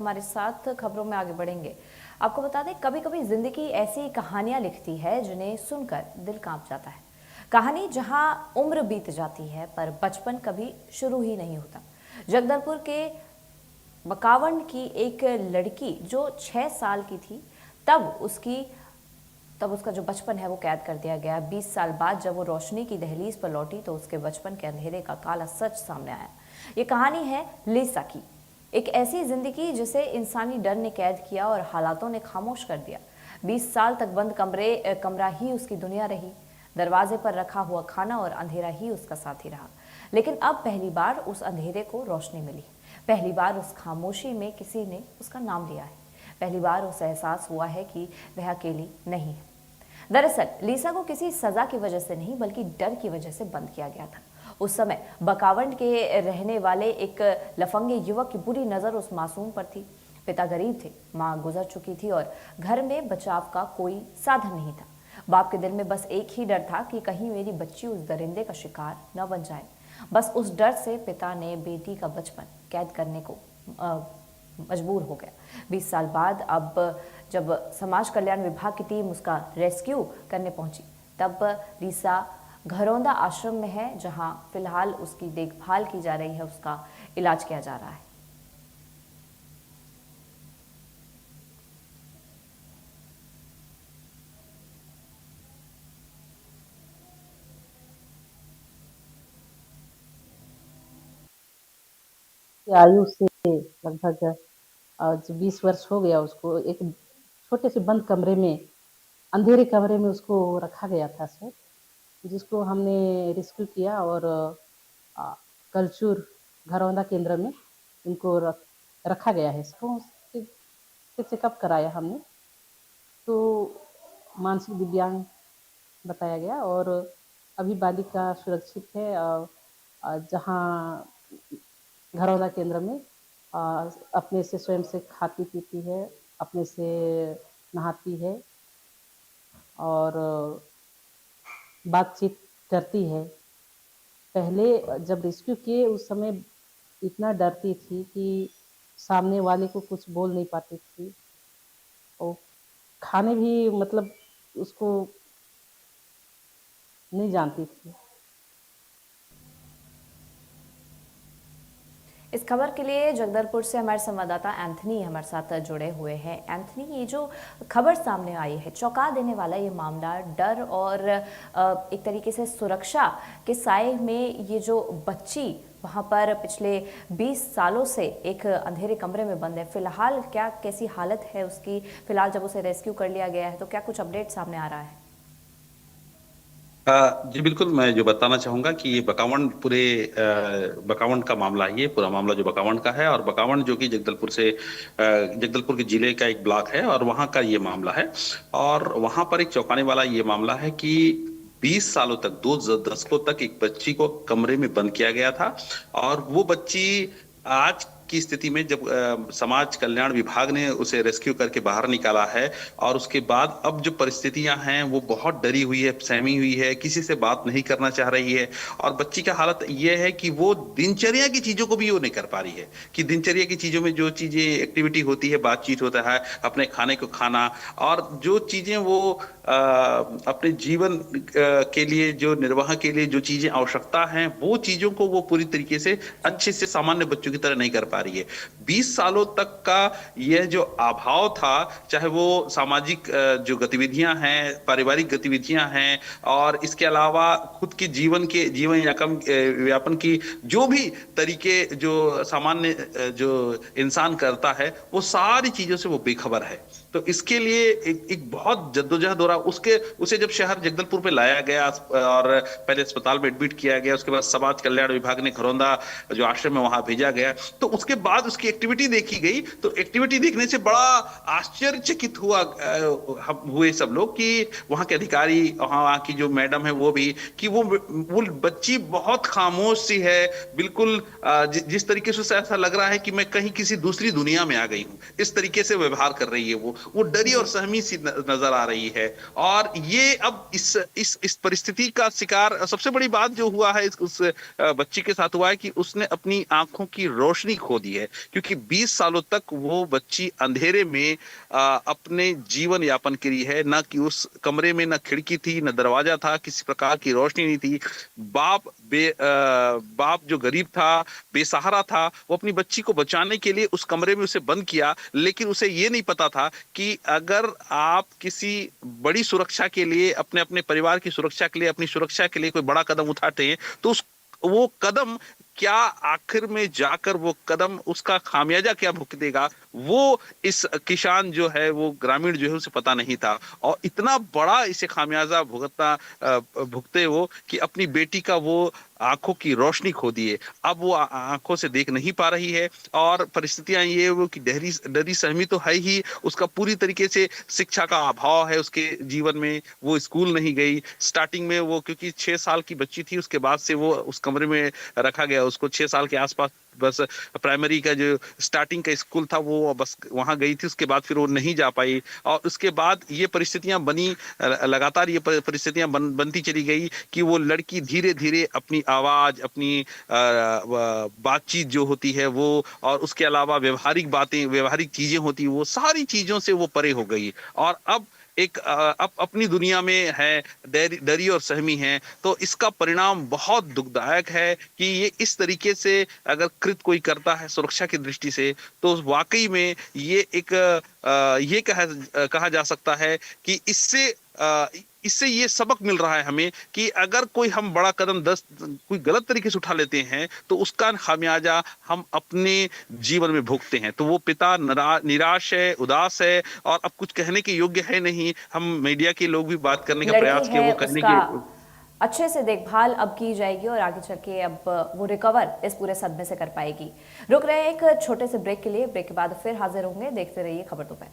हमारे साथ खबरों में आगे बढ़ेंगे। आपको बता दें, कभी कभी जिंदगी ऐसी कहानियां लिखती है जिन्हें सुनकर दिल कांप जाता है। कहानी जहां उम्र बीत जाती है पर बचपन कभी शुरू ही नहीं होता। जगदलपुर के बकावंड की एक लड़की जो 6 साल की थी, तब उसकी तब उसका जो बचपन है वो कैद कर दिया गया। 20 साल बाद जब वो रोशनी की दहलीज पर लौटी तो उसके बचपन के अंधेरे का काला सच सामने आया। ये कहानी है लीसा की, एक ऐसी जिंदगी जिसे इंसानी डर ने कैद किया और हालातों ने खामोश कर दिया। 20 साल तक बंद कमरा ही उसकी दुनिया रही। दरवाजे पर रखा हुआ खाना और अंधेरा ही उसका साथी रहा। लेकिन अब पहली बार उस अंधेरे को रोशनी मिली। पहली बार उस खामोशी में किसी ने उसका नाम लिया है। पहली बार उसे एहसास हुआ है कि वह अकेली नहीं है। दरअसल लीसा को किसी सजा की वजह से नहीं बल्कि डर की वजह से बंद किया गया था। उस समय बकावंड के रहने वाले एक लफंगे युवक की बुरी नजर उस मासूम पर थी। पिता गरीब थे, मां गुजर चुकी थी और घर में बचाव का कोई साधन नहीं था। बाप के दिल में बस एक ही डर था कि कहीं मेरी बच्ची उस दरिंदे का शिकार न बन जाए। बस उस डर से पिता ने बेटी का बचपन कैद करने को मजबूर हो गया। 20 साल बाद अब जब समाज कल्याण विभाग की टीम उसका रेस्क्यू करने पहुंची, तब लीसा घरौंदा आश्रम में है, जहां फिलहाल उसकी देखभाल की जा रही है, उसका इलाज किया जा रहा है। की आयु से लगभग आज 20 वर्ष हो गया उसको एक छोटे से बंद कमरे में, अंधेरे कमरे में उसको रखा गया था सर, जिसको हमने रेस्क्यू किया और कलचूर घरौंदा केंद्र में उनको रखा गया है। तो उसके चेकअप कराया हमने, तो मानसिक दिव्यांग बताया गया और अभी बालिका सुरक्षित है। जहाँ घरौंदा केंद्र में अपने से स्वयं से खाती पीती है, अपने से नहाती है और बातचीत करती है। पहले जब रेस्क्यू किए उस समय इतना डरती थी कि सामने वाले को कुछ बोल नहीं पाती थी और खाने भी मतलब उसको नहीं जानती थी। इस खबर के लिए जगदलपुर से हमारे संवाददाता एंथनी हमारे साथ जुड़े हुए हैं। एंथनी, ये जो खबर सामने आई है, चौंका देने वाला ये मामला, डर और एक तरीके से सुरक्षा के साए में ये जो बच्ची वहां पर पिछले 20 सालों से एक अंधेरे कमरे में बंद है, फिलहाल क्या कैसी हालत है उसकी? फिलहाल जब उसे रेस्क्यू कर लिया गया है तो क्या कुछ अपडेट सामने आ रहा है? जी बिल्कुल, मैं जो बताना चाहूंगा कि ये बकावंड बकावंड का मामला है। ये पूरा मामला जो बकावंड का है, और बकावंड जो कि जगदलपुर के जिले का एक ब्लॉक है, और वहां का ये मामला है। और वहां पर एक चौंकाने वाला ये मामला है कि 20 सालों तक, 2 दशकों तक एक बच्ची को कमरे में बंद किया गया था। और वो बच्ची आज की स्थिति में जब समाज कल्याण विभाग ने उसे रेस्क्यू करके बाहर निकाला है, और उसके बाद अब जो परिस्थितियां हैं वो बहुत डरी हुई है, सहमी हुई है, किसी से बात नहीं करना चाह रही है। और बच्ची का हालत ये है कि वो दिनचर्या की चीजों को भी वो नहीं कर पा रही है, कि दिनचर्या की चीजों में जो चीजें एक्टिविटी होती है, बातचीत होता है, अपने खाने को खाना, और जो चीजें वो अपने जीवन के लिए, जो निर्वाह के लिए जो चीजें आवश्यकता हैं, वो चीजों को वो पूरी तरीके से जी। अच्छे से सामान्य बच्चों की तरह नहीं कर पा रही है। 20 सालों तक का यह जो अभाव था, चाहे वो सामाजिक जो गतिविधियां हैं, पारिवारिक गतिविधियां हैं, और इसके अलावा खुद की जीवन यापन की जो भी तरीके जो सामान्य जो इंसान करता है, वो सारी चीजों से वो बेखबर है। तो इसके लिए एक बहुत जद्दोजहद हो रहा। उसके उसे जब शहर जगदलपुर में लाया गया और पहले अस्पताल में एडमिट किया गया, उसके बाद समाज कल्याण विभाग ने घरौंदा जो आश्रम है वहां भेजा गया, तो उसके बाद उसकी एक्टिविटी देखी गई। तो एक्टिविटी देखने से बड़ा आश्चर्यचकित हम हुए सब लोग, कि वहां के अधिकारी, वहां की जो मैडम है वो भी, कि वो बच्ची बहुत खामोश सी है, बिल्कुल जिस तरीके से उसे ऐसा लग रहा है कि मैं कहीं किसी दूसरी दुनिया में आ गई हूं, इस तरीके से व्यवहार कर रही है। वो डरी और जी। सहमी सी नजर आ रही है। और ये अब इस परिस्थिति का शिकार, सबसे बड़ी बात जो हुआ है उस बच्ची के साथ हुआ है कि उसने अपनी आंखों की रोशनी खो दी है, क्योंकि 20 सालों तक वो बच्ची अंधेरे में अपने जीवन यापन करी है। ना कि उस कमरे में ना खिड़की थी, ना दरवाजा था, किसी प्रकार की रोशनी नहीं थी। बाप जो गरीब था, बेसहारा था, वो अपनी बच्ची को बचाने के लिए उस कमरे में उसे बंद किया, लेकिन उसे ये नहीं पता था कि अगर आप किसी बड़ी सुरक्षा के लिए, अपने अपने परिवार की सुरक्षा के लिए, अपनी सुरक्षा के लिए कोई बड़ा कदम उठाते हैं, तो उस वो कदम क्या, आखिर में जाकर वो कदम, उसका खामियाजा क्या भुगतेगा, वो इस किसान जो है, वो ग्रामीण जो है, उसे पता नहीं था। और इतना बड़ा इसे खामियाजा भुगते वो कि अपनी बेटी का वो आंखों की रोशनी खो दिए। अब वो आंखों से देख नहीं पा रही है, और परिस्थितियां ये वो कि डरी सहमी तो है ही, उसका पूरी तरीके से शिक्षा का अभाव है उसके जीवन में। वो स्कूल नहीं गई स्टार्टिंग में, वो क्योंकि 6 साल की बच्ची थी, उसके बाद से वो उस कमरे में रखा गया। उसको 6 साल के आसपास बस प्राइमरी का जो स्टार्टिंग का स्कूल था वो बस वहां गई थी, उसके बाद फिर वो नहीं जा पाई। और उसके बाद ये परिस्थितियां बनी, लगातार ये परिस्थितियां बनती चली गई कि वो लड़की धीरे धीरे अपनी आवाज, अपनी बातचीत जो होती है वो, और उसके अलावा व्यवहारिक बातें, व्यवहारिक चीजें होती, वो सारी चीजों से वो परे हो गई। और अब अब अपनी दुनिया में है, डरी और सहमी है। तो इसका परिणाम बहुत दुखदायक है कि ये इस तरीके से अगर कृत कोई करता है सुरक्षा की दृष्टि से, तो वाकई में ये एक ये कहा जा सकता है कि इससे ये सबक मिल रहा है हमें कि अगर कोई हम बड़ा कदम कोई गलत तरीके से उठा लेते हैं, तो उसका खामियाजा हम अपने जीवन में भोगते हैं। तो वो पिता निराश है, उदास है, और अब कुछ कहने के योग्य है नहीं। हम मीडिया के लोग भी बात करने का लड़की प्रयास किए, है, वो कहने उसका की अच्छे से देखभाल अब की जाएगी और आगे चल के अब वो रिकवर इस पूरे सदमे से कर पाएगी। रुक रहे हैं एक छोटे से ब्रेक के लिए, ब्रेक के बाद फिर हाजिर होंगे। देखते रहिए खबर दोपहर।